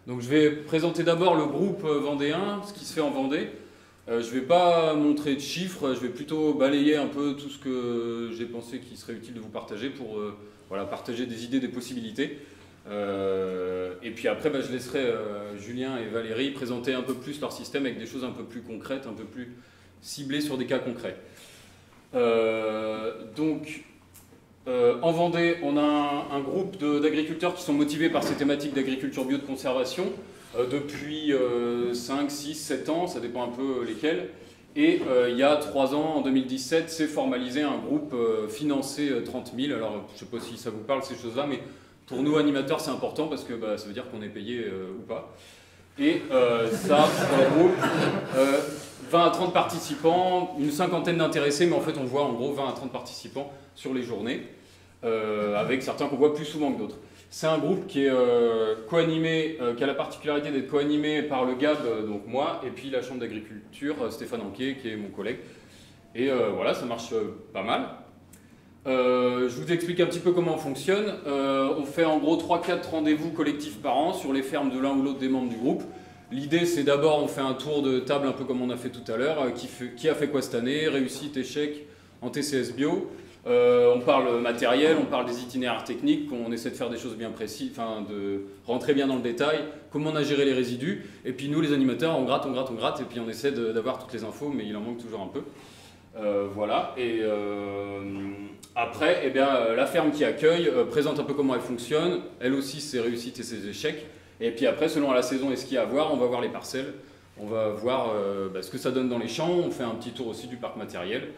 Donc je vais présenter d'abord le groupe vendéen, ce qui se fait en Vendée. Je ne vais pas montrer de chiffres, je vais plutôt balayer un peu tout ce que j'ai pensé qu'il serait utile de vous partager pour voilà, partager des idées, des possibilités. Et puis après, je laisserai Julien et Valérie présenter un peu plus leur système avec des choses un peu plus concrètes, un peu plus ciblées sur des cas concrets. En Vendée, on a un groupe d'agriculteurs qui sont motivés par ces thématiques d'agriculture bio de conservation depuis 5, 6, 7 ans, ça dépend un peu lesquels. Et il y a 3 ans, en 2017, s'est formalisé un groupe financé 30 000. Alors, je ne sais pas si ça vous parle ces choses-là, mais pour nous animateurs, c'est important parce que ça veut dire qu'on est payé ou pas. Et ça regroupe 20 à 30 participants, une cinquantaine d'intéressés, mais en fait on voit en gros 20 à 30 participants sur les journées, avec certains qu'on voit plus souvent que d'autres. C'est un groupe qui est co-animé, qui a la particularité d'être co-animé par le GAB, donc moi, et puis la Chambre d'agriculture, Stéphane Anquier, qui est mon collègue. Et voilà, ça marche pas mal. Je vous explique un petit peu comment on fonctionne. On fait en gros 3-4 rendez-vous collectifs par an sur les fermes de l'un ou l'autre des membres du groupe. L'idée, c'est d'abord, on fait un tour de table un peu comme on a fait tout à l'heure, qui a fait quoi cette année, réussite, échec en TCS bio. On parle matériel, on parle des itinéraires techniques, on essaie de faire des choses bien précises, enfin de rentrer bien dans le détail, comment on a géré les résidus. Et puis nous, les animateurs, on gratte, et puis on essaie d'avoir toutes les infos, mais il en manque toujours un peu. Voilà, et après, eh bien, la ferme qui accueille présente un peu comment elle fonctionne, elle aussi ses réussites et ses échecs. Et puis après, selon la saison et ce qu'il y a à voir, on va voir les parcelles, on va voir ce que ça donne dans les champs, on fait un petit tour aussi du parc matériel.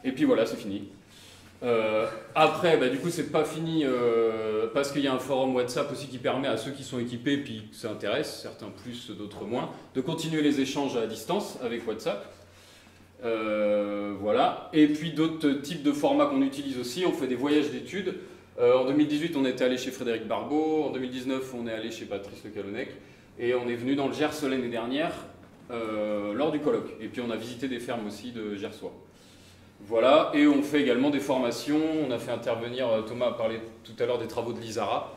Et puis voilà, c'est fini. Après, du coup, c'est pas fini parce qu'il y a un forum WhatsApp aussi qui permet à ceux qui sont équipés, puis que ça intéresse, certains plus, d'autres moins, de continuer les échanges à distance avec WhatsApp. Voilà. Et puis d'autres types de formats qu'on utilise aussi, on fait des voyages d'études. En 2018, on était allé chez Frédéric Barbeau, en 2019, on est allé chez Patrice Le Calonnec, et on est venu dans le Gers l'année dernière lors du colloque. Et puis on a visité des fermes aussi de Gersois. Voilà, et on fait également des formations. On a fait intervenir, Thomas a parlé tout à l'heure des travaux de l'ISARA.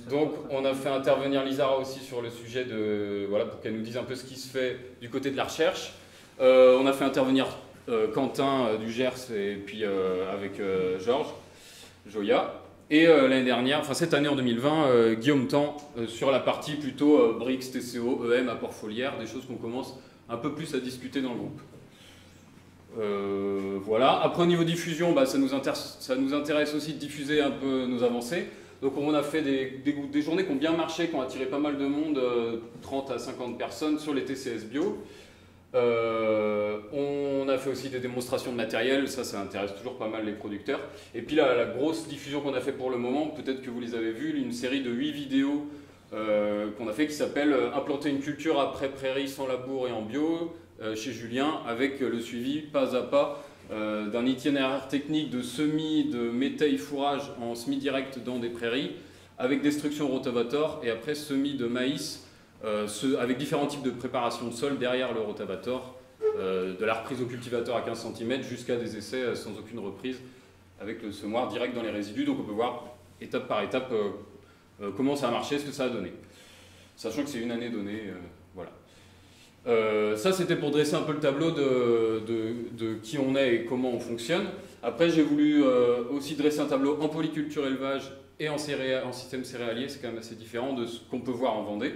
Donc on a fait intervenir l'ISARA aussi sur le sujet de, voilà, pour qu'elle nous dise un peu ce qui se fait du côté de la recherche. On a fait intervenir Quentin du Gers et puis avec Georges Joya. Et l'année dernière, enfin cette année en 2020, Guillaume Tan sur la partie plutôt BRICS, TCO, EM, apport foliaire, des choses qu'on commence un peu plus à discuter dans le groupe. Voilà. Après au niveau diffusion, ça nous intéresse aussi de diffuser un peu nos avancées. Donc on a fait des journées qui ont bien marché, qui ont attiré pas mal de monde, 30 à 50 personnes sur les TCS bio. On a fait aussi des démonstrations de matériel, ça intéresse toujours pas mal les producteurs. Et puis la grosse diffusion qu'on a fait pour le moment, peut-être que vous les avez vues, une série de 8 vidéos qu'on a fait qui s'appelle « Implanter une culture après prairie sans labour et en bio » chez Julien, avec le suivi pas à pas d'un itinéraire technique de semis de métail fourrage en semis direct dans des prairies, avec destruction rotavator et après semis de maïs avec différents types de préparation de sol derrière le rotavator, de la reprise au cultivateur à 15 cm jusqu'à des essais sans aucune reprise avec le semoir direct dans les résidus. Donc on peut voir étape par étape comment ça a marché, ce que ça a donné. Sachant que c'est une année donnée, voilà. Ça c'était pour dresser un peu le tableau de qui on est et comment on fonctionne. Après j'ai voulu aussi dresser un tableau en polyculture élevage et en système céréalier, c'est quand même assez différent de ce qu'on peut voir en Vendée.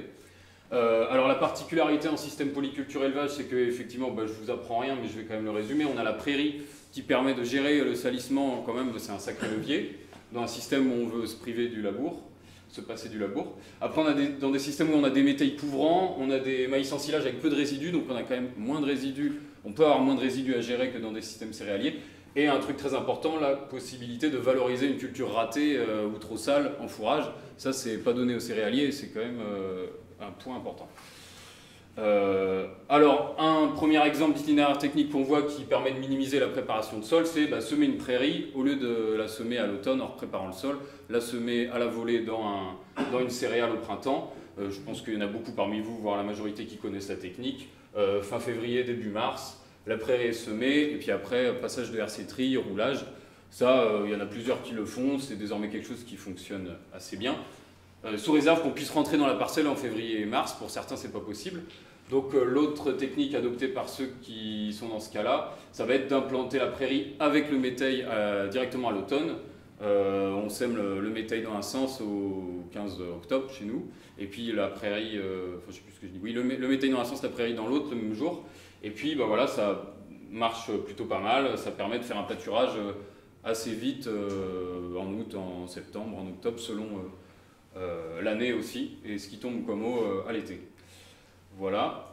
Alors la particularité en système polyculture élevage, c'est que effectivement, je vous apprends rien, mais je vais quand même le résumer. On a la prairie qui permet de gérer le salissement, quand même, c'est un sacré levier, dans un système où on veut se priver du labour, se passer du labour. Après, on a dans des systèmes où on a des métails couvrants, on a des maïs en silage avec peu de résidus, donc on a quand même moins de résidus, on peut avoir moins de résidus à gérer que dans des systèmes céréaliers. Et un truc très important, la possibilité de valoriser une culture ratée ou trop sale en fourrage. Ça, c'est pas donné aux céréaliers, c'est quand même un point important. Alors, un premier exemple d'itinéraire technique qu'on voit qui permet de minimiser la préparation de sol, c'est semer une prairie, au lieu de la semer à l'automne en préparant le sol, la semer à la volée dans une céréale au printemps. Je pense qu'il y en a beaucoup parmi vous, voire la majorité qui connaissent la technique. Fin février, début mars, la prairie est semée, et puis après, passage de RC-tri, roulage. Ça, il y en a plusieurs qui le font, c'est désormais quelque chose qui fonctionne assez bien. sous réserve qu'on puisse rentrer dans la parcelle en février et mars. Pour certains, c'est pas possible. Donc l'autre technique adoptée par ceux qui sont dans ce cas-là, ça va être d'implanter la prairie avec le métail directement à l'automne. On sème le métail dans un sens au 15 octobre chez nous, et puis la prairie, enfin je sais plus ce que je dis, oui, le métail dans un sens, la prairie dans l'autre le même jour, et puis bah, voilà, ça marche plutôt pas mal, ça permet de faire un pâturage assez vite en août, en septembre, en octobre, selon l'année aussi, et ce qui tombe comme eau à l'été. Voilà.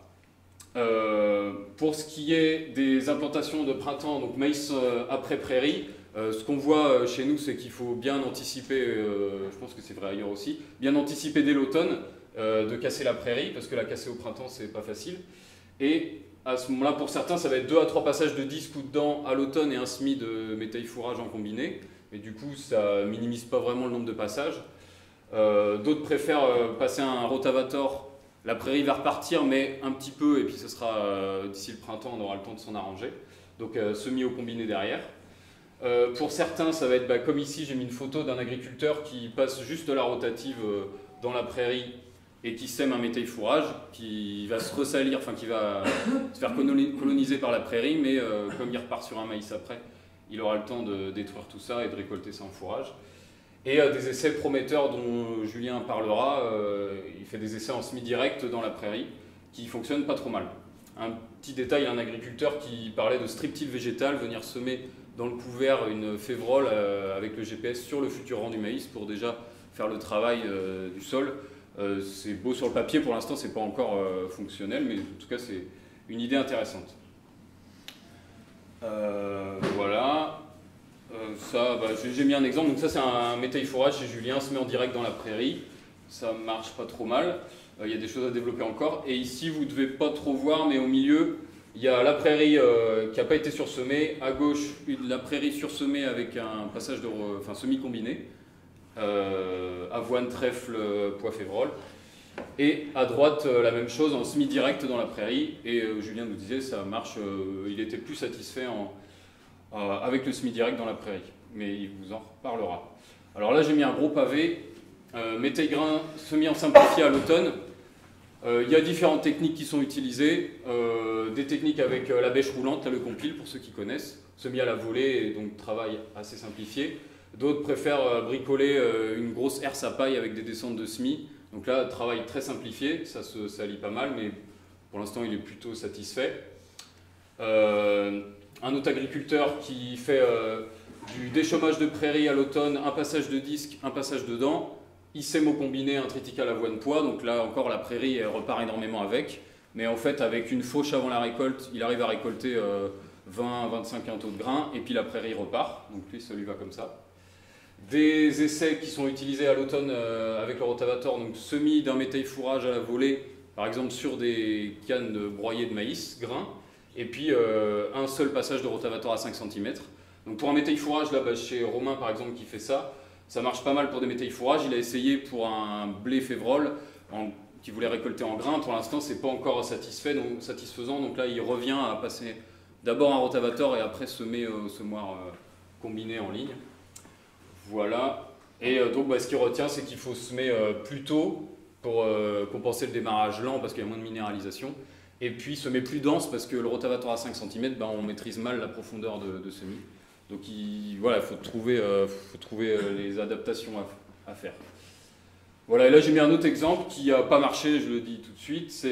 Pour ce qui est des implantations de printemps, donc maïs après prairie, ce qu'on voit chez nous, c'est qu'il faut bien anticiper, je pense que c'est vrai ailleurs aussi, bien anticiper dès l'automne de casser la prairie, parce que la casser au printemps, c'est pas facile. Et à ce moment-là, pour certains, ça va être 2 à 3 passages de disque ou de dents à l'automne et un semis de métail fourrage en combiné. Mais du coup, ça minimise pas vraiment le nombre de passages. D'autres préfèrent passer un rotavator. La prairie va repartir, mais un petit peu, et puis ce sera d'ici le printemps, on aura le temps de s'en arranger. Donc semis au combiné derrière. Pour certains, ça va être bah, comme ici, j'ai mis une photo d'un agriculteur qui passe juste de la rotative dans la prairie et qui sème un métail fourrage, qui va se ressalir, enfin qui va se faire coloniser par la prairie, mais comme il repart sur un maïs après, il aura le temps de détruire tout ça et de récolter ça en fourrage. Et des essais prometteurs dont Julien parlera, il fait des essais en semi-direct dans la prairie qui fonctionnent pas trop mal. Un petit détail, un agriculteur qui parlait de strip-till végétal, venir semer dans le couvert une févrole avec le GPS sur le futur rang du maïs pour déjà faire le travail du sol. C'est beau sur le papier, pour l'instant c'est pas encore fonctionnel, mais en tout cas c'est une idée intéressante. Voilà. Ça, bah, j'ai mis un exemple, donc ça c'est un métail fourrage chez Julien, se met en direct dans la prairie, ça marche pas trop mal, il y a des choses à développer encore, et ici vous devez pas trop voir, mais au milieu il y a la prairie qui n'a pas été sursemée, à gauche la prairie sursemée avec un passage de semi-combiné, avoine, trèfle, pois, févrole, et à droite la même chose en semi-direct dans la prairie, et Julien nous disait ça marche, il était plus satisfait avec le semi-direct dans la prairie, mais il vous en reparlera. Alors là j'ai mis un gros pavé, métail grain semi en simplifié à l'automne. Il y a différentes techniques qui sont utilisées, des techniques avec la bêche roulante, là le compile pour ceux qui connaissent, semi à la volée et donc travail assez simplifié. D'autres préfèrent bricoler une grosse herse à paille avec des descentes de semis, donc là travail très simplifié, ça se allie pas mal, mais pour l'instant il est plutôt satisfait. Un autre agriculteur qui fait du déchômage de prairie à l'automne, un passage de disque, un passage de dents. Il sème au combiné un triticale avoine pois, donc là encore la prairie elle repart énormément avec. Mais en fait avec une fauche avant la récolte, il arrive à récolter 20-25 quintaux de grains et puis la prairie repart. Donc lui ça lui va comme ça. Des essais qui sont utilisés à l'automne avec le rotavator, donc semis d'un métail fourrage à la volée, par exemple sur des cannes broyées de maïs, grains. Et puis un seul passage de rotavator à 5 cm. Donc pour un métail fourrage, là, bah, chez Romain par exemple qui fait ça, ça marche pas mal pour des métails fourrages. Il a essayé pour un blé févrole qu'il voulait récolter en grains. Pour l'instant, c'est pas encore satisfaisant. Donc là, il revient à passer d'abord un rotavator et après semer au semoir combiné en ligne. Voilà. Et donc bah, ce qu'il retient, c'est qu'il faut semer plus tôt pour compenser le démarrage lent parce qu'il y a moins de minéralisation. Et puis semer plus dense parce que le rotavator à 5 cm, ben, on maîtrise mal la profondeur de semis. Donc voilà, il faut trouver les adaptations à faire. Voilà, et là j'ai mis un autre exemple qui n'a pas marché, je le dis tout de suite,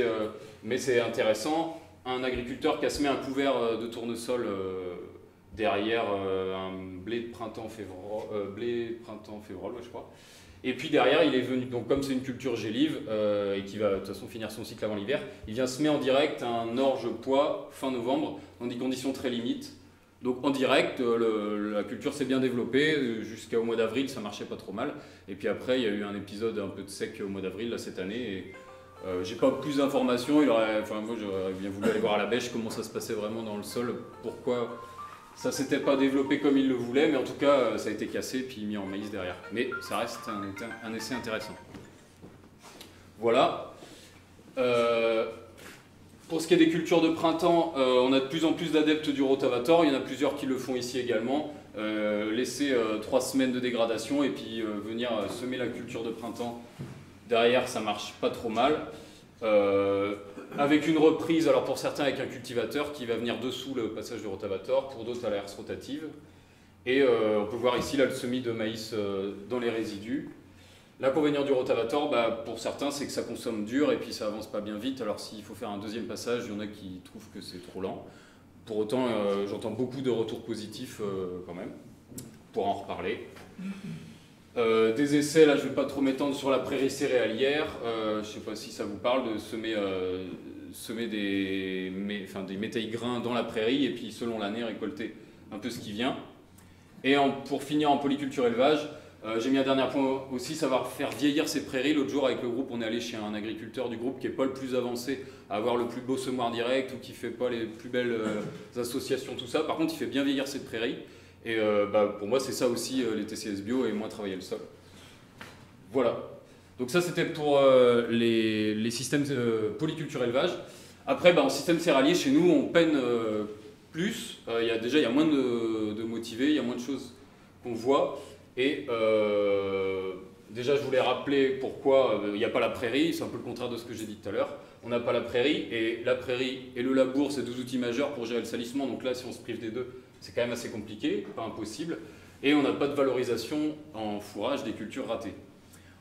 mais c'est intéressant. Un agriculteur qui a semé un couvert de tournesol derrière un blé de printemps-févrole, ouais, je crois. Et puis derrière, il est venu, donc comme c'est une culture gélive et qui va de toute façon finir son cycle avant l'hiver, il vient semer en direct un orge pois fin novembre dans des conditions très limites. Donc en direct, la culture s'est bien développée, jusqu'au mois d'avril ça marchait pas trop mal. Et puis après il y a eu un épisode un peu de sec au mois d'avril là, cette année. Et j'ai pas plus d'informations, moi j'aurais bien voulu aller voir à la bêche comment ça se passait vraiment dans le sol, pourquoi ça s'était pas développé comme il le voulait, mais en tout cas ça a été cassé puis mis en maïs derrière. Mais ça reste un essai intéressant. Voilà. Pour ce qui est des cultures de printemps, on a de plus en plus d'adeptes du rotavator, il y en a plusieurs qui le font ici également. laisser 3 semaines de dégradation et puis venir semer la culture de printemps. Derrière, ça marche pas trop mal. Avec une reprise, alors pour certains avec un cultivateur qui va venir dessous le passage du rotavator, pour d'autres à la herse rotative. Et on peut voir ici là, le semis de maïs dans les résidus. L'inconvénient du rotavator, pour certains, c'est que ça consomme dur et puis ça avance pas bien vite. Alors s'il faut faire un deuxième passage, il y en a qui trouvent que c'est trop lent. Pour autant, j'entends beaucoup de retours positifs quand même, pour en reparler. Des essais, là je ne vais pas trop m'étendre sur la prairie céréalière, je ne sais pas si ça vous parle de semer des métailles-grains dans la prairie et puis selon l'année récolter un peu ce qui vient. Et pour finir en polyculture élevage, j'ai mis un dernier point aussi, savoir faire vieillir ces prairies. L'autre jour avec le groupe, on est allé chez un agriculteur du groupe qui n'est pas le plus avancé à avoir le plus beau semoir direct ou qui ne fait pas les plus belles associations, tout ça. Par contre, il fait bien vieillir cette prairie. Et pour moi, c'est ça aussi les TCS bio et moins travailler le sol. Voilà. Donc ça, c'était pour les systèmes polyculture élevage. Après, en système céréalier, chez nous, on peine plus. Il y a moins de motivés, il y a moins de choses qu'on voit. Et déjà, je voulais rappeler pourquoi il n'y a pas la prairie. C'est un peu le contraire de ce que j'ai dit tout à l'heure. On n'a pas la prairie. Et la prairie et le labour, c'est deux outils majeurs pour gérer le salissement. Donc là, si on se prive des deux, c'est quand même assez compliqué, pas impossible. Et on n'a pas de valorisation en fourrage des cultures ratées.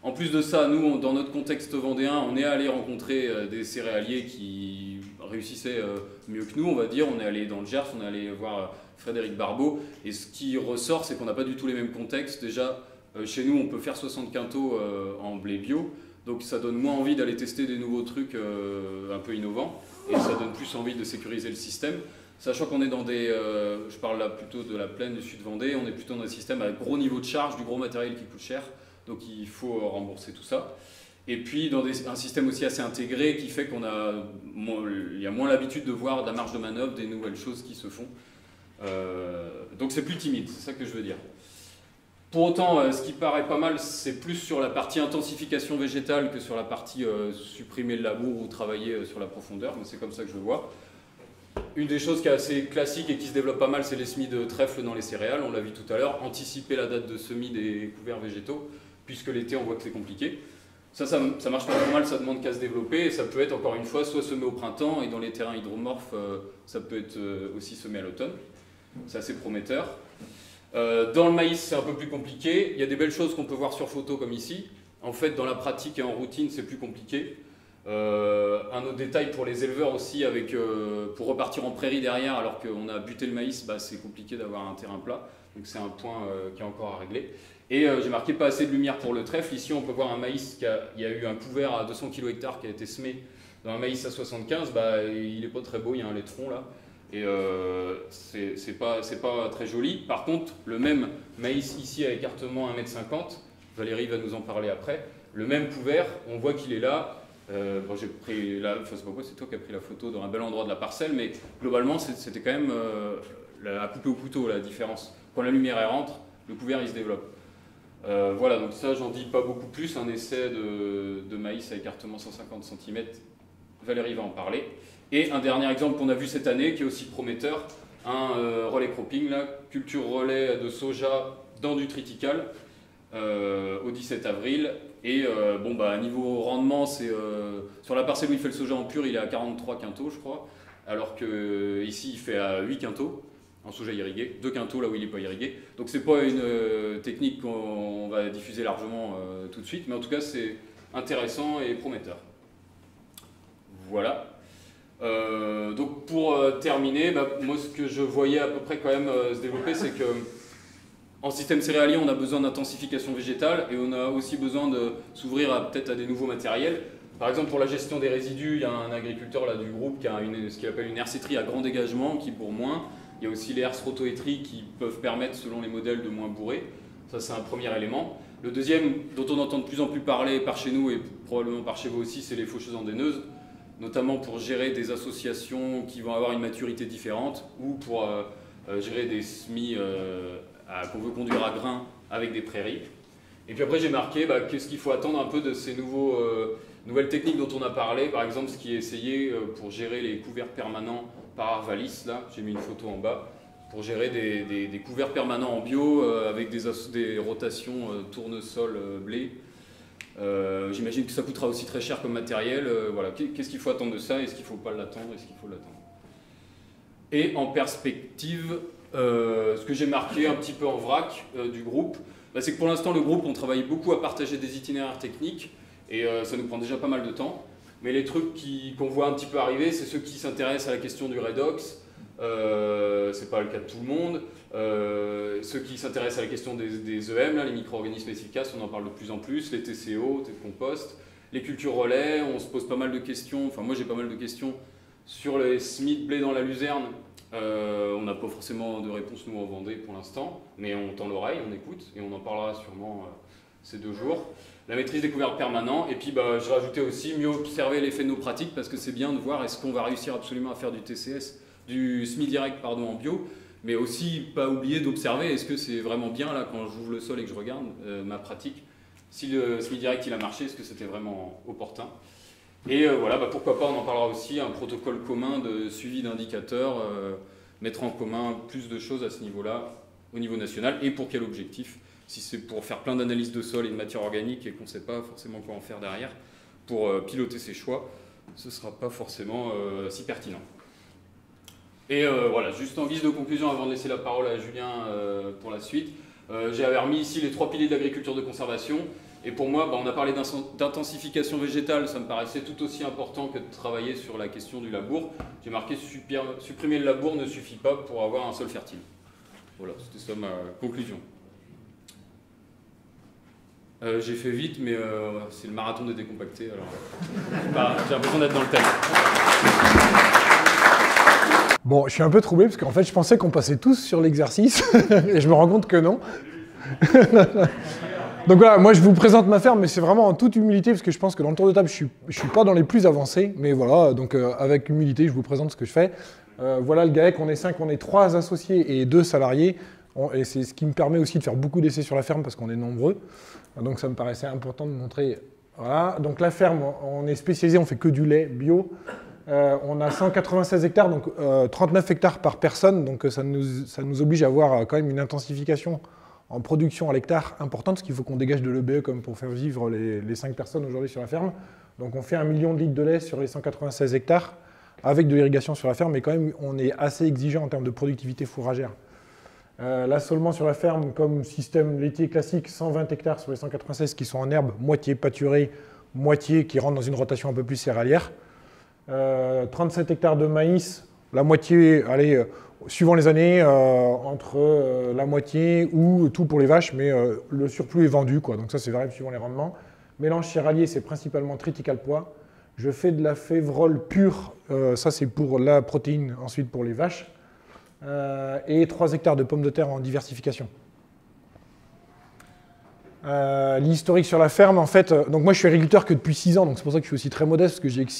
En plus de ça, nous, dans notre contexte vendéen, on est allé rencontrer des céréaliers qui réussissaient mieux que nous, on va dire. On est allé dans le Gers, on est allé voir Frédéric Barbeau. Et ce qui ressort, c'est qu'on n'a pas du tout les mêmes contextes. Déjà, chez nous, on peut faire 60 quintaux en blé bio. Donc ça donne moins envie d'aller tester des nouveaux trucs un peu innovants. Et ça donne plus envie de sécuriser le système. Sachant qu'on est dans des, je parle là plutôt de la plaine du sud Vendée, on est plutôt dans des systèmes avec gros niveau de charge, du gros matériel qui coûte cher, donc il faut rembourser tout ça. Et puis dans un système aussi assez intégré qui fait il y a moins l'habitude de voir de la marge de manœuvre, des nouvelles choses qui se font. Donc c'est plus timide, c'est ça que je veux dire. Pour autant, ce qui paraît pas mal, c'est plus sur la partie intensification végétale que sur la partie supprimer le labour ou travailler sur la profondeur, mais c'est comme ça que je le vois. Une des choses qui est assez classique et qui se développe pas mal, c'est les semis de trèfle dans les céréales. On l'a vu tout à l'heure, anticiper la date de semis des couverts végétaux, puisque l'été on voit que c'est compliqué. Ça marche pas trop mal, ça demande qu'à se développer. Et ça peut être encore une fois soit semé au printemps et dans les terrains hydromorphes, ça peut être aussi semé à l'automne. C'est assez prometteur. Dans le maïs, c'est un peu plus compliqué. Il y a des belles choses qu'on peut voir sur photo comme ici. En fait, dans la pratique et en routine, c'est plus compliqué. Un autre détail pour les éleveurs aussi, pour repartir en prairie derrière alors qu'on a buté le maïs, c'est compliqué d'avoir un terrain plat, donc c'est un point qui est encore à régler. Et j'ai marqué pas assez de lumière pour le trèfle. Ici on peut voir un maïs, il y a eu un couvert à 200 kg/ha qui a été semé dans un maïs à 75, il n'est pas très beau, il y a un laitron là, et c'est pas très joli. Par contre, le même maïs ici à écartement 1,50 m, Valérie va nous en parler après, le même couvert, on voit qu'il est là. J'ai pris c'est toi qui as pris la photo dans un bel endroit de la parcelle, mais globalement c'était quand même à couper au couteau la différence. Quand la lumière rentre, le couvert il se développe. Voilà, donc ça j'en dis pas beaucoup plus, un essai de maïs à écartement 150 cm, Valérie va en parler. Et un dernier exemple qu'on a vu cette année qui est aussi prometteur, un relais cropping, là, culture relais de soja dans du triticale au 17 avril. Et niveau rendement, sur la parcelle où il fait le soja en pur, il est à 43 quintaux, je crois, alors qu'ici il fait à 8 quintaux en soja irrigué, 2 quintaux là où il n'est pas irrigué. Donc c'est pas une technique qu'on va diffuser largement tout de suite, mais en tout cas c'est intéressant et prometteur. Voilà. Donc pour terminer, moi ce que je voyais à peu près quand même se développer, c'est que en système céréalier, on a besoin d'intensification végétale et on a aussi besoin de s'ouvrir peut-être à des nouveaux matériels. Par exemple, pour la gestion des résidus, il y a un agriculteur là, du groupe qui a ce qu'il appelle une hersétrie à grand dégagement qui bourre moins. Il y a aussi les herses rotoétries qui peuvent permettre, selon les modèles, de moins bourrer. Ça, c'est un premier élément. Le deuxième, dont on entend de plus en plus parler par chez nous et probablement par chez vous aussi, c'est les faucheuses endéneuses, notamment pour gérer des associations qui vont avoir une maturité différente ou pour gérer des semis qu'on veut conduire à grain avec des prairies. Et puis après j'ai marqué qu'est-ce qu'il faut attendre un peu de ces nouvelles techniques dont on a parlé, par exemple ce qui est essayé pour gérer les couverts permanents par Arvalis, là j'ai mis une photo en bas, pour gérer des couverts permanents en bio avec des rotations tournesol blé. J'imagine que ça coûtera aussi très cher comme matériel. Voilà. Qu'est-ce qu'il faut attendre de ça? Est-ce qu'il ne faut pas l'attendre? Est-ce qu'il faut l'attendre? Et en perspective, ce que j'ai marqué un petit peu en vrac du groupe, c'est que pour l'instant, le groupe, on travaille beaucoup à partager des itinéraires techniques et ça nous prend déjà pas mal de temps. Mais les trucs qu'on voit un petit peu arriver, c'est ceux qui s'intéressent à la question du redox. C'est pas le cas de tout le monde. Ceux qui s'intéressent à la question des EM, là, les micro-organismes efficaces, on en parle de plus en plus, les TCO, compost, les cultures relais, on se pose pas mal de questions, enfin moi j'ai pas mal de questions sur les SMIC blé dans la luzerne. On n'a pas forcément de réponse nous en Vendée pour l'instant, mais on tend l'oreille, on écoute et on en parlera sûrement ces 2 jours. La maîtrise des couverts permanents, et puis je rajoutais aussi mieux observer l'effet de nos pratiques parce que c'est bien de voir est-ce qu'on va réussir absolument à faire du TCS, du SMI direct pardon, en bio, mais aussi pas oublier d'observer est-ce que c'est vraiment bien là quand j'ouvre le sol et que je regarde ma pratique, si le SMI direct il a marché, est-ce que c'était vraiment opportun. Et voilà, pourquoi pas, on en parlera aussi, un protocole commun de suivi d'indicateurs, mettre en commun plus de choses à ce niveau-là, au niveau national, et pour quel objectif? Si c'est pour faire plein d'analyses de sol et de matière organique et qu'on ne sait pas forcément quoi en faire derrière, pour piloter ses choix, ce ne sera pas forcément si pertinent. Et voilà, juste en guise de conclusion, avant de laisser la parole à Julien pour la suite, j'avais remis ici les 3 piliers de l'agriculture de conservation. Et pour moi, on a parlé d'intensification végétale, ça me paraissait tout aussi important que de travailler sur la question du labour. J'ai marqué supprimer le labour ne suffit pas pour avoir un sol fertile. Voilà, c'était ça ma conclusion. J'ai fait vite, mais c'est le marathon des décompactés, alors j'ai l'impression d'être dans le thème. Bon, je suis un peu troublé parce qu'en fait, je pensais qu'on passait tous sur l'exercice et je me rends compte que non. Donc voilà, moi je vous présente ma ferme, mais c'est vraiment en toute humilité parce que je pense que dans le tour de table, je suis pas dans les plus avancés, mais voilà, donc avec humilité, je vous présente ce que je fais. Voilà le GAEC, on est 5, on est 3 associés et 2 salariés, et c'est ce qui me permet aussi de faire beaucoup d'essais sur la ferme parce qu'on est nombreux. Donc ça me paraissait important de montrer. Voilà, donc la ferme, on est spécialisé, on fait que du lait bio. On a 196 hectares, donc 39 hectares par personne, donc ça nous oblige à avoir quand même une intensification en production à l'hectare importante, parce qu'il faut qu'on dégage de l'EBE comme pour faire vivre les 5 personnes aujourd'hui sur la ferme. Donc on fait 1 million de litres de lait sur les 196 hectares, avec de l'irrigation sur la ferme, mais quand même on est assez exigeant en termes de productivité fourragère. Là seulement sur la ferme, comme système laitier classique, 120 hectares sur les 196 qui sont en herbe, moitié pâturée, moitié qui rentrent dans une rotation un peu plus céréalière. 37 hectares de maïs, la moitié, allez, suivant les années, entre la moitié ou tout pour les vaches, mais le surplus est vendu, quoi. Donc ça c'est variable suivant les rendements. Mélange céréalier, c'est principalement triticale pois. Je fais de la févrole pure, ça c'est pour la protéine, ensuite pour les vaches. Et 3 hectares de pommes de terre en diversification. L'historique sur la ferme, en fait, donc moi je suis agriculteur que depuis 6 ans, donc c'est pour ça que je suis aussi très modeste, parce que j'ai que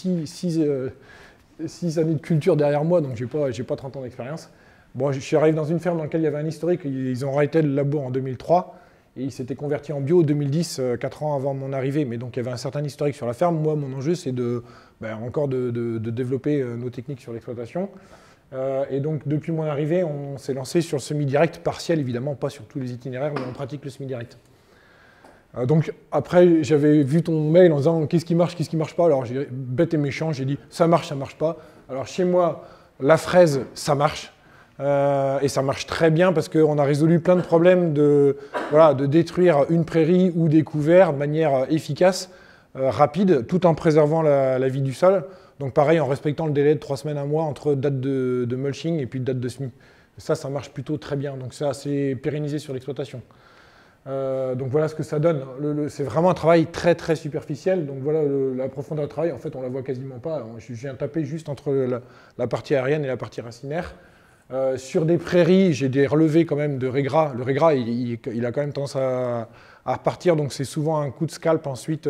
6 années de culture derrière moi, donc j'ai pas 30 ans d'expérience. Bon, je suis arrivé dans une ferme dans laquelle il y avait un historique, ils ont arrêté le labour en 2003, et ils s'étaient convertis en bio en 2010, 4 ans avant mon arrivée, mais donc il y avait un certain historique sur la ferme. Moi, mon enjeu, c'est encore de développer nos techniques sur l'exploitation. Et donc, depuis mon arrivée, on s'est lancé sur le semi-direct partiel, évidemment, pas sur tous les itinéraires, mais on pratique le semi-direct. Donc, après, j'avais vu ton mail en disant qu'est-ce qui marche pas. Alors, j'ai bête et méchant, j'ai dit ça marche pas. Alors, chez moi, la fraise, ça marche. Et ça marche très bien parce qu'on a résolu plein de problèmes de détruire une prairie ou des couverts de manière efficace, rapide, tout en préservant la vie du sol. Donc pareil, en respectant le délai de 3 semaines à un mois entre date de mulching et puis date de semis. Ça marche plutôt très bien. Donc c'est assez pérennisé sur l'exploitation. Donc voilà ce que ça donne. C'est vraiment un travail très très superficiel. Donc voilà la profondeur de travail. En fait, on la voit quasiment pas. Je viens taper juste entre la partie aérienne et la partie racinaire. Sur des prairies, j'ai des relevés quand même de régras. Le régras, il a quand même tendance à repartir. Donc c'est souvent un coup de scalp ensuite.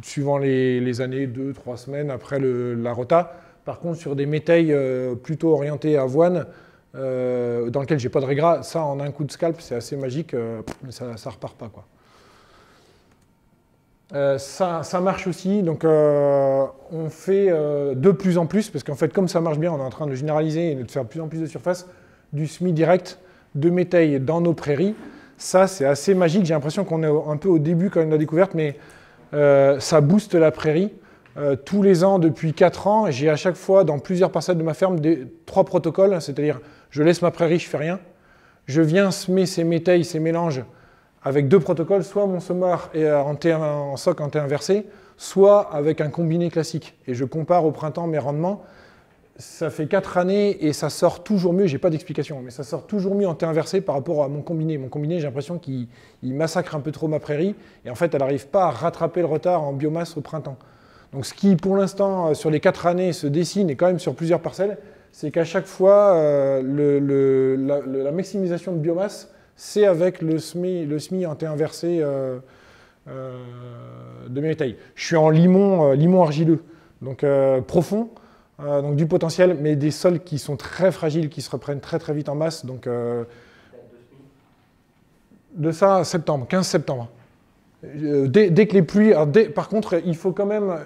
Suivant les années, 2-3 semaines après la rota. Par contre, sur des métailles plutôt orientées avoine, dans lesquelles j'ai pas de régras, ça en un coup de scalp, c'est assez magique, mais ça repart pas, quoi. Ça marche aussi, donc on fait de plus en plus, parce qu'en fait comme ça marche bien, on est en train de généraliser et de faire de plus en plus de surface, du semis direct de métail dans nos prairies. Ça c'est assez magique, j'ai l'impression qu'on est un peu au début quand même de la découverte, mais ça booste la prairie. Tous les ans, depuis 4 ans, j'ai à chaque fois dans plusieurs parcelles de ma ferme 3 protocoles, c'est-à-dire je laisse ma prairie, je fais rien, je viens semer ces métails, ces mélanges, avec 2 protocoles, soit mon semeur est en soc en T inversé, soit avec un combiné classique. Et je compare au printemps mes rendements. Ça fait 4 années et ça sort toujours mieux, j'ai pas d'explication, mais ça sort toujours mieux en T inversé par rapport à mon combiné. Mon combiné, j'ai l'impression qu'il massacre un peu trop ma prairie, et en fait, elle n'arrive pas à rattraper le retard en biomasse au printemps. Donc ce qui, pour l'instant, sur les 4 années, se dessine, et quand même sur plusieurs parcelles, c'est qu'à chaque fois, la maximisation de biomasse, c'est avec le semis en T inversé de mes métails. Je suis en limon argileux, donc profond, donc du potentiel, mais des sols qui sont très fragiles, qui se reprennent très très vite en masse. Donc, de ça, septembre, 15 septembre. Dès que les pluies... par contre, il faut quand même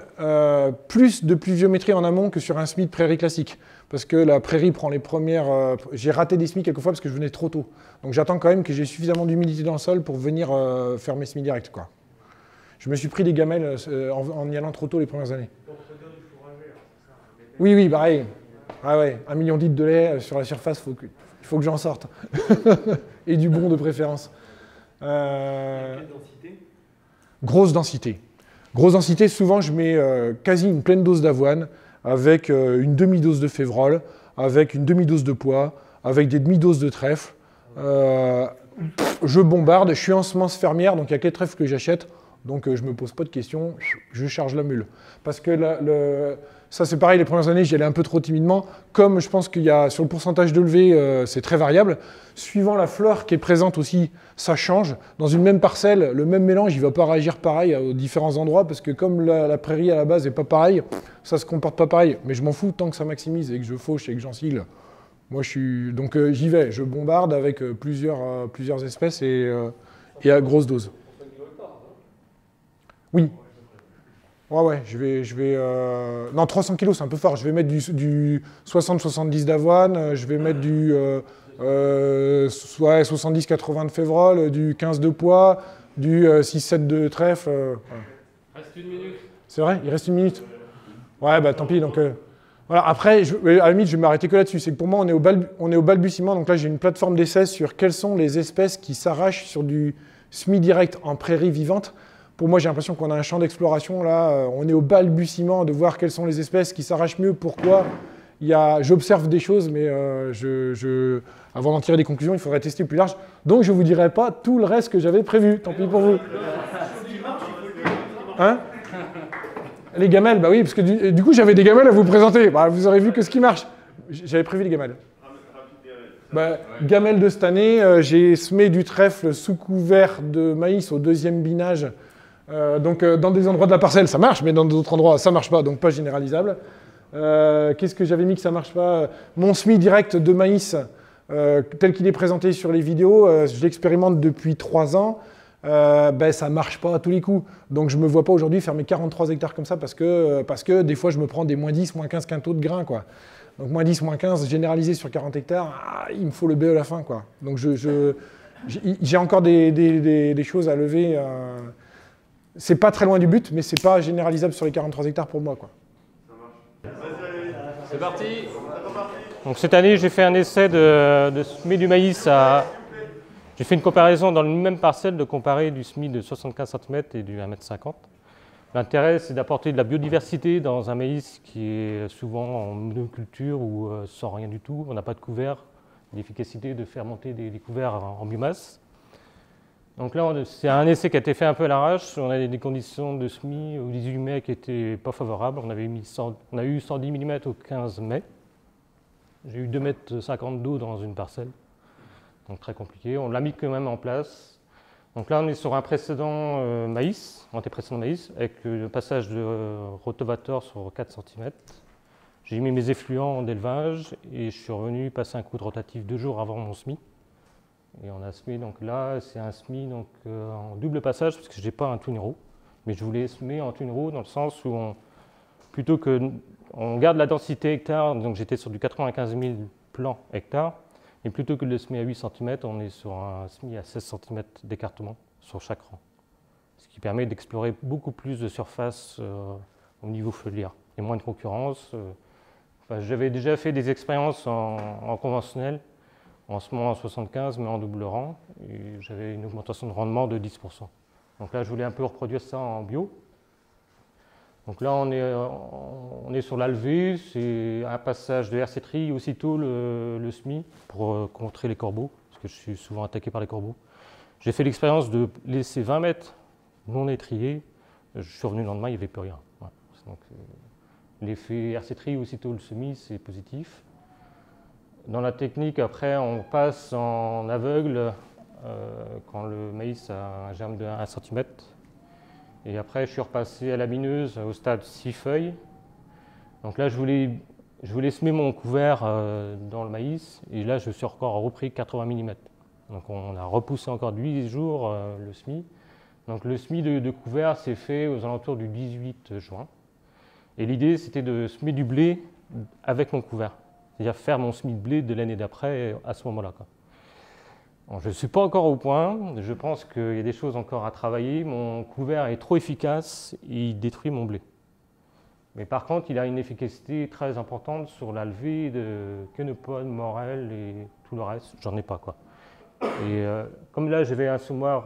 plus de pluviométrie en amont que sur un semis de prairie classique. Parce que la prairie prend les premières... j'ai raté des semis quelquefois parce que je venais trop tôt. Donc j'attends quand même que j'ai suffisamment d'humidité dans le sol pour venir faire mes semis directs, quoi. Je me suis pris des gamelles en y allant trop tôt les premières années. Oui, oui, pareil. Ah ouais, 1 million de litres de lait sur la surface, il faut que j'en sorte. Et du bon de préférence. Quelle densité? Grosse densité. Grosse densité, souvent je mets quasi une pleine dose d'avoine, avec une demi-dose de févrole, avec une demi-dose de pois, avec des demi-doses de trèfle. Je bombarde, je suis en semence fermière, donc il n'y a que les trèfles que j'achète, donc je ne me pose pas de questions, je charge la mule. Parce que ça c'est pareil, les premières années j'y allais un peu trop timidement, comme je pense qu'il y a sur le pourcentage de levée, c'est très variable, suivant la flore qui est présente aussi, ça change. Dans une même parcelle, le même mélange, il ne va pas réagir pareil aux différents endroits, parce que comme la prairie à la base n'est pas pareille, ça ne se comporte pas pareil. Mais je m'en fous tant que ça maximise et que je fauche et que j'ensilre. Moi, donc j'y vais, je bombarde avec plusieurs espèces et à grosse dose. Oui. Ouais, je vais non, 300 kg, c'est un peu fort. Je vais mettre du 60-70 d'avoine, je vais mettre du 70-80 de févrole, du 15 de pois, du 6-7 de trèfle. Reste 1 minute. C'est vrai? Il reste 1 minute? Ouais, bah tant pis. Donc, voilà. Après, à la limite, je vais m'arrêter que là-dessus. C'est que pour moi, on est au balbutiement. Donc là, j'ai une plateforme d'essai sur quelles sont les espèces qui s'arrachent sur du semis direct en prairie vivante. Pour moi, j'ai l'impression qu'on a un champ d'exploration. Là, on est au balbutiement de voir quelles sont les espèces qui s'arrachent mieux, pourquoi. J'observe des choses, mais avant d'en tirer des conclusions, il faudrait tester plus large. Donc, je ne vous dirai pas tout le reste que j'avais prévu. Tant pis pour vous. Hein? Les gamelles, bah oui, parce que du coup, j'avais des gamelles à vous présenter. Bah, vous aurez vu que ce qui marche. J'avais prévu les gamelles. Bah, gamelles de cette année, j'ai semé du trèfle sous couvert de maïs au 2e binage. Donc, dans des endroits de la parcelle, ça marche, mais dans d'autres endroits, ça ne marche pas, donc pas généralisable. Qu'est-ce que j'avais mis que ça ne marche pas? Mon semis direct de maïs, tel qu'il est présenté sur les vidéos, je l'expérimente depuis 3 ans. Ça ne marche pas à tous les coups. Donc je ne me vois pas aujourd'hui faire mes 43 hectares comme ça parce que des fois je me prends des moins 10, moins 15 quintaux de grains, quoi. Donc moins 10, moins 15 généralisé sur 40 hectares, il me faut le B à la fin, quoi. Donc j'ai encore des choses à lever. C'est pas très loin du but, mais c'est pas généralisable sur les 43 hectares pour moi, quoi. C'est parti. Donc cette année, j'ai fait un essai de semer du maïs à... J'ai fait une comparaison dans la même parcelle, de comparer du semis de 75 cm et du 1,50 m. L'intérêt, c'est d'apporter de la biodiversité dans un maïs qui est souvent en monoculture ou sans rien du tout. On n'a pas de couvert, l'efficacité de faire monter des couverts en biomasse. Donc là, c'est un essai qui a été fait un peu à l'arrache. On a des conditions de semis au 18 mai qui n'étaient pas favorables. On a eu 110 mm au 15 mai. J'ai eu 2,50 m d'eau dans une parcelle. Donc très compliqué. On l'a mis quand même en place. Donc là, on est sur un précédent maïs, antécédent maïs, avec le passage de rotovator sur 4 cm. J'ai mis mes effluents d'élevage et je suis revenu passer un coup de rotatif 2 jours avant mon semis. Et on a semé, donc là, c'est un semis donc, en double passage, parce que je n'ai pas un twin row. mais je voulais semer en twin row dans le sens où plutôt que on garde la densité hectare, donc j'étais sur du 95 000 plants hectares, et plutôt que de le semer à 8 cm, on est sur un semis à 16 cm d'écartement sur chaque rang. Ce qui permet d'explorer beaucoup plus de surface au niveau foliaire et moins de concurrence. J'avais déjà fait des expériences en conventionnel, en semant en 75, mais en double rang, et j'avais une augmentation de rendement de 10%. Donc là, je voulais un peu reproduire ça en bio. Donc là, on est sur la levée, c'est un passage de RC tri, aussitôt le semis pour contrer les corbeaux, parce que je suis souvent attaqué par les corbeaux. J'ai fait l'expérience de laisser 20 mètres non étriés. Je suis revenu le lendemain, il n'y avait plus rien. Ouais. Donc, l'effet RC tri, aussitôt le semis, c'est positif. Dans la technique, après, on passe en aveugle quand le maïs a un germe de 1 cm. Et après, je suis repassé à la mineuse au stade 6 feuilles. Donc là, je voulais semer mon couvert dans le maïs. Et là, je suis encore repris 80 mm. Donc on a repoussé encore de 8 jours le semis. Donc le semis de couvert s'est fait aux alentours du 18 juin. Et l'idée, c'était de semer du blé avec mon couvert. C'est-à-dire faire mon semis de blé de l'année d'après à ce moment-là. Je ne suis pas encore au point, je pense qu'il y a des choses encore à travailler. Mon couvert est trop efficace et il détruit mon blé. Mais par contre, il a une efficacité très importante sur la levée de quenopone, morel et tout le reste. J'en ai pas. Et comme là, j'avais un semoir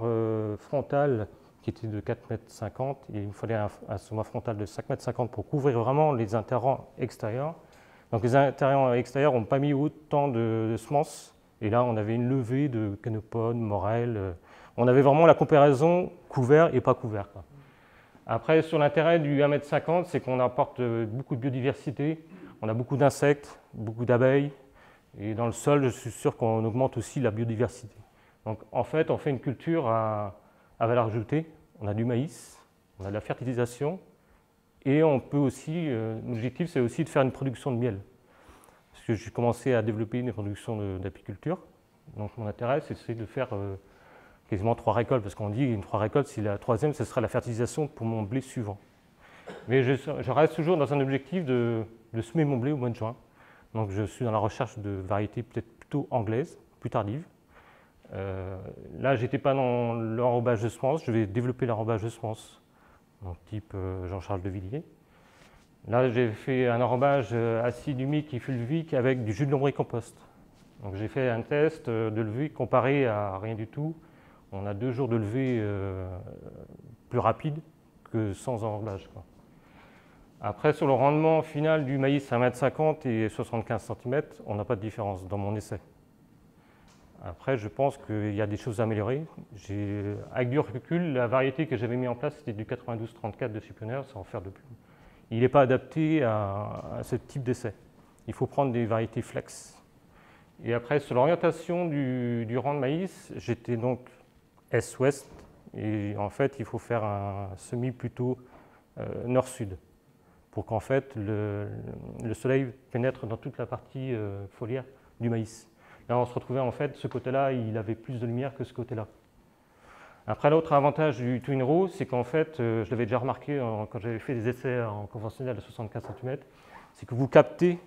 frontal qui était de 4,50 m, et il me fallait un semoir frontal de 5,50 m pour couvrir vraiment les interrangs extérieurs. Donc les interrangs extérieurs n'ont pas mis autant de semences. Et là, on avait une levée de quenopone, morel. On avait vraiment la comparaison couvert et pas couvert. Après, sur l'intérêt du 1,50 m, c'est qu'on apporte beaucoup de biodiversité. On a beaucoup d'insectes, beaucoup d'abeilles. Et dans le sol, je suis sûr qu'on augmente aussi la biodiversité. Donc en fait, on fait une culture à valeur ajoutée. On a du maïs, on a de la fertilisation. Et on peut aussi, l'objectif, c'est aussi de faire une production de miel. Parce que j'ai commencé à développer une production d'apiculture. Donc mon intérêt, c'est de faire quasiment 3 récoltes, parce qu'on dit une 3 récoltes, si la troisième, ce sera la fertilisation pour mon blé suivant. Mais je reste toujours dans un objectif de semer mon blé au mois de juin. Donc je suis dans la recherche de variétés peut-être plutôt anglaises, plus tardives. Là, je n'étais pas dans l'enrobage de semences, je vais développer l'enrobage de semences, donc type Jean-Charles de Villiers. Là, j'ai fait un enrobage acide humique et fulvique avec du jus de lombricompost. Donc j'ai fait un test de levée comparé à rien du tout. On a 2 jours de levée plus rapide que sans enrobage. Après, sur le rendement final du maïs à 1,50 m et 75 cm, on n'a pas de différence dans mon essai. Après, je pense qu'il y a des choses à améliorer. Avec du recul, la variété que j'avais mis en place, c'était du 92-34 de Supionnaire, sans en faire de plus. Il n'est pas adapté à ce type d'essai. Il faut prendre des variétés flex. Et après, sur l'orientation du rang de maïs, j'étais donc est-ouest. Et en fait, il faut faire un semis plutôt nord-sud, pour qu'en fait, le soleil pénètre dans toute la partie foliaire du maïs. Là, on se retrouvait en fait, ce côté-là, il avait plus de lumière que ce côté-là. Après, l'autre avantage du twin row, c'est qu'en fait, je l'avais déjà remarqué quand j'avais fait des essais en conventionnel à 75 cm, c'est que vous captez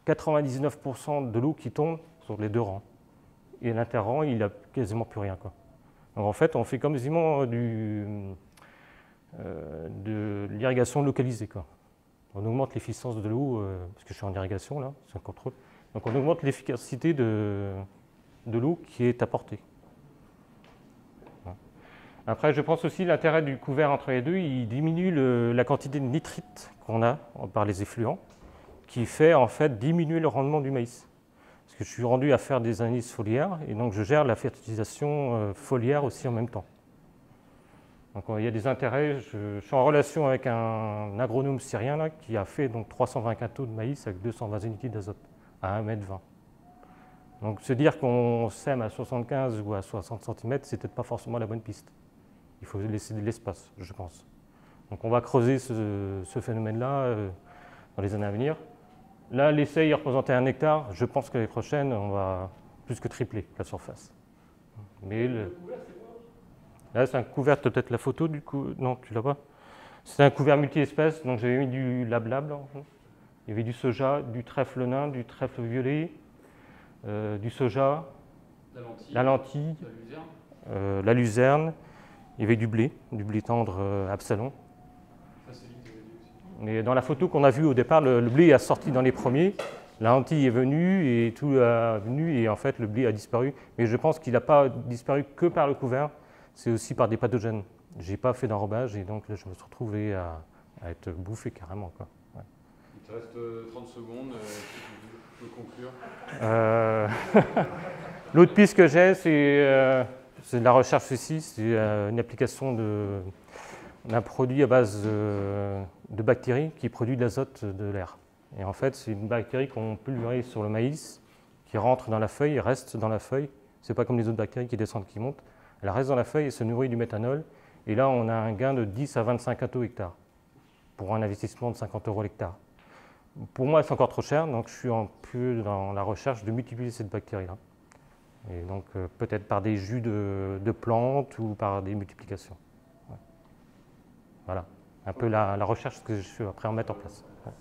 99% de l'eau qui tombe sur les 2 rangs. Et l'interrang, il n'a quasiment plus rien. Donc en fait, on fait comme quasiment de l'irrigation localisée. On augmente l'efficience de l'eau, parce que je suis en irrigation là, c'est un contrôle. Donc on augmente l'efficacité de l'eau qui est apportée. Après, je pense aussi l'intérêt du couvert entre les deux, il diminue la quantité de nitrite qu'on a par les effluents, qui fait en fait diminuer le rendement du maïs. Parce que je suis rendu à faire des analyses foliaires, et donc je gère la fertilisation foliaire aussi en même temps. Donc il y a des intérêts. Je suis en relation avec un agronome syrien là, qui a fait donc 320 quintaux de maïs avec 220 unités d'azote à 1,20 m. Donc se dire qu'on sème à 75 ou à 60 cm, c'est peut-être pas forcément la bonne piste. Il faut laisser de l'espace, je pense. Donc on va creuser ce phénomène-là dans les années à venir. Là, l'essai il représentait 1 hectare. Je pense que l'année prochaine, on va plus que tripler la surface. Mais Là, c'est un couvert, peut-être la photo du coup. Non, tu l'as pas. C'est un couvert multi-espèces, donc j'avais mis du lab-lab. Il y avait du soja, du trèfle nain, du trèfle violet, du soja, la lentille, la luzerne. Il y avait du blé tendre Absalon. Mais dans la photo qu'on a vue au départ, le blé a sorti dans les premiers. La lentille est venue et tout est venu et en fait le blé a disparu. Mais je pense qu'il n'a pas disparu que par le couvert, c'est aussi par des pathogènes. Je n'ai pas fait d'enrobage et donc là, je me suis retrouvé à être bouffé carrément, quoi. Ouais. Il te reste 30 secondes, tu peux conclure. L'autre piste que j'ai, c'est de la recherche ici, c'est une application d'un produit à base de bactéries qui produit de l'azote de l'air. Et en fait, c'est une bactérie qu'on pulvérise sur le maïs, qui rentre dans la feuille et reste dans la feuille. Ce n'est pas comme les autres bactéries qui descendent, qui montent. Elle reste dans la feuille et se nourrit du méthanol. Et là, on a un gain de 10 à 25 atto-hectares pour un investissement de 50 € l'hectare. Pour moi, c'est encore trop cher, donc je suis un peu dans la recherche de multiplier cette bactérie-là. Et donc, peut-être par des jus de plantes ou par des multiplications. Ouais. Voilà, un peu la recherche que je suis après en mettre en place. Ouais.